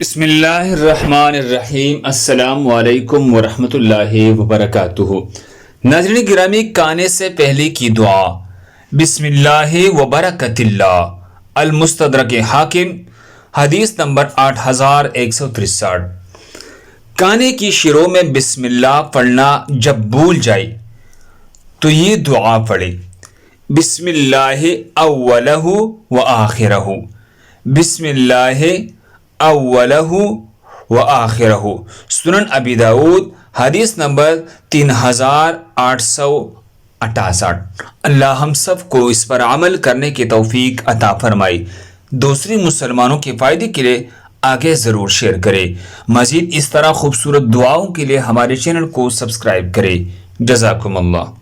بسم اللہ الرحمن الرحیم۔ السلام علیکم ورحمۃ اللہ وبرکاتہ۔ ناظرین گرامی، کانے سے پہلے کی دعا۔ بسم اللہ وبرکۃ اللہ۔ المستدرک حاکم، حدیث نمبر 8163۔ کانے کی شروع میں بسم اللہ پڑھنا جب بھول جائے تو یہ دعا پڑھے: بسم اللہ اولہ و آخرہ، بسم اللہ اولہ و آخرہ۔ سنن ابی داؤد، حدیث نمبر 3868۔ اللہ ہم سب کو اس پر عمل کرنے کی توفیق عطا فرمائے۔ دوسری مسلمانوں کے فائدے کے لیے آگے ضرور شیئر کرے۔ مزید اس طرح خوبصورت دعاؤں کے لیے ہمارے چینل کو سبسکرائب کرے۔ جزاکم اللہ۔